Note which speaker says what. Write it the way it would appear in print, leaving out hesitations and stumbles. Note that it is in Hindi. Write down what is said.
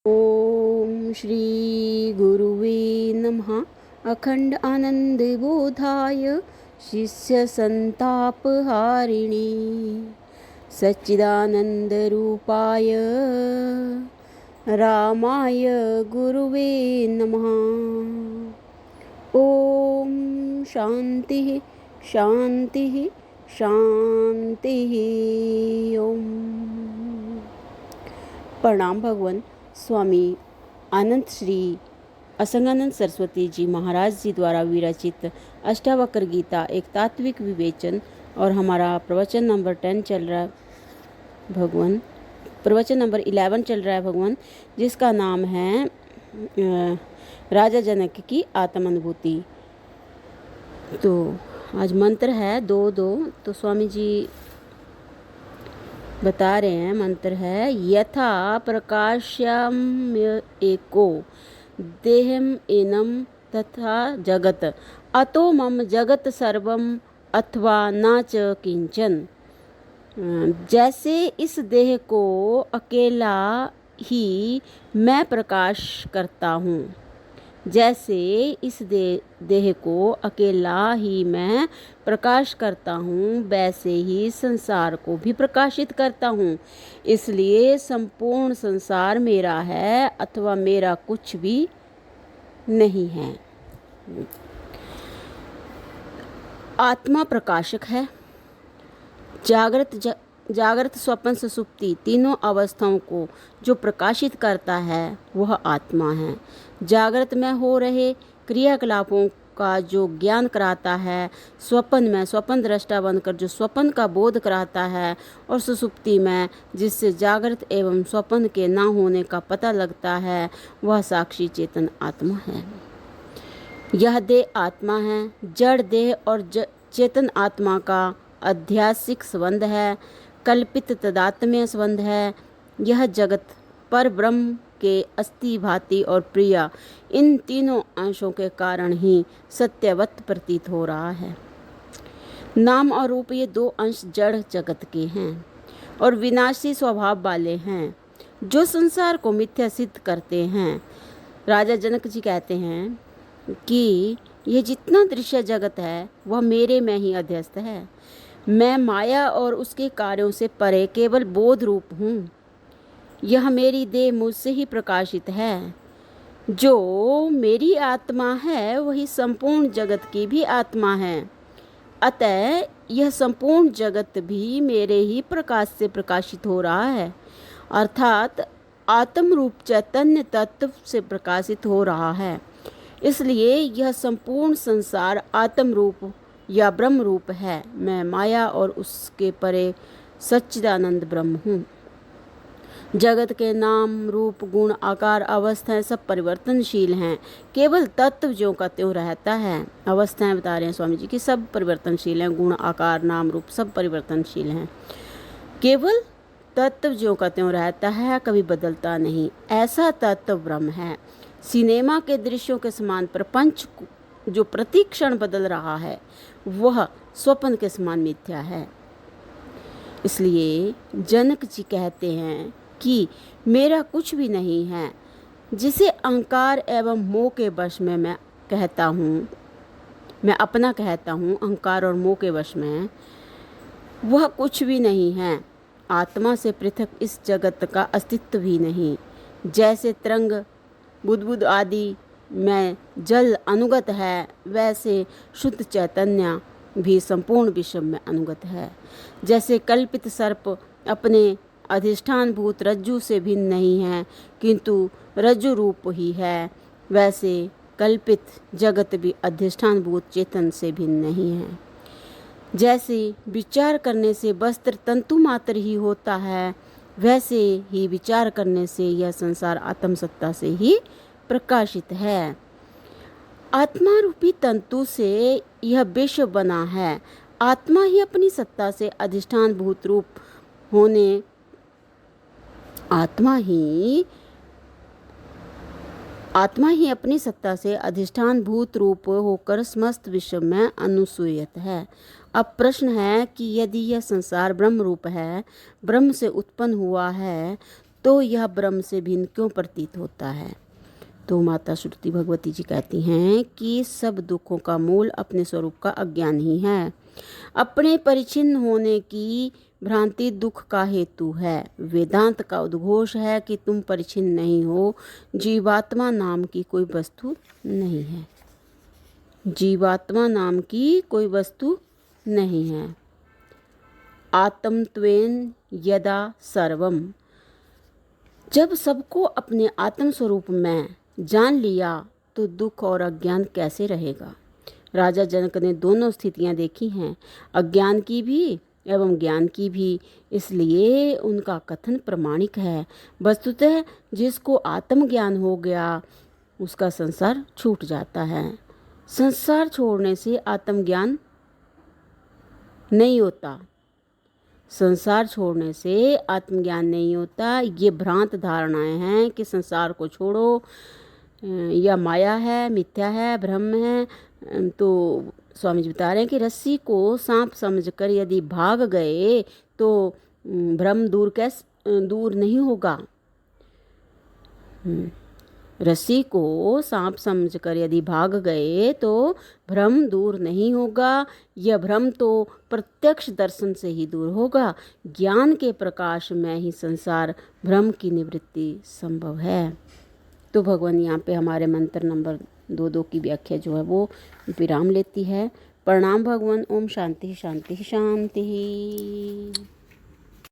Speaker 1: ओम श्री गुरुवे नमः। अखंड आनंद बोधाय शिष्य संतापहारिणी सच्चिदानंद रूपाय रामाय गुरुवे नमः। ओम शांति शांति शांति। ओम। प्रणाम भगवान स्वामी अनंत श्री असंगानंद सरस्वती जी महाराज जी द्वारा विरचित अष्टावक्र गीता एक तात्विक विवेचन। और हमारा प्रवचन नंबर 10 चल रहा है भगवान, प्रवचन नंबर 11 चल रहा है भगवान, जिसका नाम है राजा जनक की आत्मानुभूति। तो आज मंत्र है 2-2। तो स्वामी जी बता रहे हैं, मंत्र है यथा प्रकाश्यम एको देहम एनम तथा जगत अतो मम जगत सर्वम अथवा न च किंचन। जैसे इस देह को अकेला ही मैं प्रकाश करता हूँ, जैसे इस देह को अकेला ही मैं प्रकाश करता हूँ, वैसे ही संसार को भी प्रकाशित करता हूँ। इसलिए संपूर्ण संसार मेरा है अथवा मेरा कुछ भी नहीं है। आत्मा प्रकाशक है। जागृत स्वप्न सुषुप्ति तीनों अवस्थाओं को जो प्रकाशित करता है वह आत्मा है। जागृत में हो रहे क्रियाकलापों का जो ज्ञान कराता है, स्वप्न में स्वप्न दृष्टा बनकर जो स्वप्न का बोध कराता है, और सुषुप्ति में जिससे जागृत एवं स्वप्न के ना होने का पता लगता है, वह साक्षी चेतन आत्मा है। यह देह आत्मा है। जड़ देह और चेतन आत्मा का अध्यासिक संबंध है, कल्पित तदात्म्य संबंध है। यह जगत पर ब्रह्म के अस्थि भांति और प्रिया इन तीनों अंशों के कारण ही सत्यवत प्रतीत हो रहा है। नाम और रूप ये दो अंश जड़ जगत के हैं और विनाशी स्वभाव वाले हैं, जो संसार को मिथ्या सिद्ध करते हैं। राजा जनक जी कहते हैं कि यह जितना दृश्य जगत है वह मेरे में ही अध्यस्त है। मैं माया और उसके कार्यों से परे केवल बोध रूप हूँ। यह मेरी देह मुझसे ही प्रकाशित है। जो मेरी आत्मा है वही संपूर्ण जगत की भी आत्मा है। अतः यह संपूर्ण जगत भी मेरे ही प्रकाश से प्रकाशित हो रहा है, अर्थात आत्म रूप चैतन्य तत्व से प्रकाशित हो रहा है। इसलिए यह संपूर्ण संसार आत्म रूप या ब्रह्म रूप है। मैं माया और उसके परे सच्चिदानंद ब्रह्म हूँ। जगत के नाम रूप गुण आकार अवस्थाएं सब परिवर्तनशील हैं, केवल तत्व ज्यों का त्यों रहता है। अवस्थाएं बता रहे हैं स्वामी जी की सब परिवर्तनशील हैं, गुण आकार नाम रूप सब परिवर्तनशील हैं, केवल तत्व ज्यों का त्यों रहता है, कभी बदलता नहीं। ऐसा तत्व ब्रह्म है। सिनेमा के दृश्यों के समान प्रपंच जो प्रतिक्षण बदल रहा है वह स्वप्न के समान मिथ्या है। इसलिए जनक जी कहते हैं कि मेरा कुछ भी नहीं है। जिसे अहंकार एवं मोह के वश में मैं कहता हूँ, मैं अपना कहता हूँ, अहंकार और मोह के वश में, वह कुछ भी नहीं है। आत्मा से पृथक इस जगत का अस्तित्व भी नहीं। जैसे तरंग बुदबुद आदि में जल अनुगत है, वैसे शुद्ध चैतन्य भी संपूर्ण विश्व में अनुगत है। जैसे कल्पित सर्प अपने अधिष्ठान भूत रज्जु से भिन्न नहीं है, किंतु रज्जु रूप ही है, वैसे कल्पित जगत भी अधिष्ठान भूत चेतन से भिन्न नहीं है। जैसे विचार करने से वस्त्र तंतु मात्र ही होता है, वैसे ही विचार करने से यह संसार आत्मसत्ता से ही प्रकाशित है। आत्मा रूपी तंतु से यह विश्व बना है। आत्मा ही अपनी सत्ता से अधिष्ठान भूत रूप होने, आत्मा ही अपनी सत्ता से अधिष्ठान भूत रूप होकर समस्त विश्व में अनुसूयत है। अब प्रश्न है कि यदि यह संसार ब्रह्म रूप है, ब्रह्म से उत्पन्न हुआ है, तो यह ब्रह्म से भिन्न क्यों प्रतीत होता है। तो माता श्रुति भगवती जी कहती हैं कि सब दुखों का मूल अपने स्वरूप का अज्ञान ही है। अपने परिचिन्न होने की भ्रांति दुख का हेतु है। वेदांत का उद्घोष है कि तुम परिचिन्न नहीं हो, जीवात्मा नाम की कोई वस्तु नहीं है। जीवात्मा नाम की कोई वस्तु नहीं है। आत्मत्वेन यदा सर्वम, जब सबको अपने आत्म स्वरूप में जान लिया तो दुख और अज्ञान कैसे रहेगा। राजा जनक ने दोनों स्थितियां देखी हैं, अज्ञान की भी एवं ज्ञान की भी, इसलिए उनका कथन प्रमाणिक है। वस्तुतः जिसको आत्मज्ञान हो गया उसका संसार छूट जाता है। संसार छोड़ने से आत्मज्ञान नहीं होता। संसार छोड़ने से आत्मज्ञान नहीं होता। ये भ्रांत धारणाएं हैं कि संसार को छोड़ो, या माया है, मिथ्या है, ब्रह्म है। तो स्वामी जी बता रहे हैं कि रस्सी को सांप समझकर यदि भाग गए तो भ्रम दूर नहीं होगा। रस्सी को सांप समझकर यदि भाग गए तो भ्रम दूर नहीं होगा। यह भ्रम तो प्रत्यक्ष दर्शन से ही दूर होगा। ज्ञान के प्रकाश में ही संसार भ्रम की निवृत्ति संभव है। तो भगवान यहाँ पे हमारे मंत्र नंबर 2 की व्याख्या जो है वो विराम लेती है। प्रणाम भगवान। ओम शांति शांति शांति।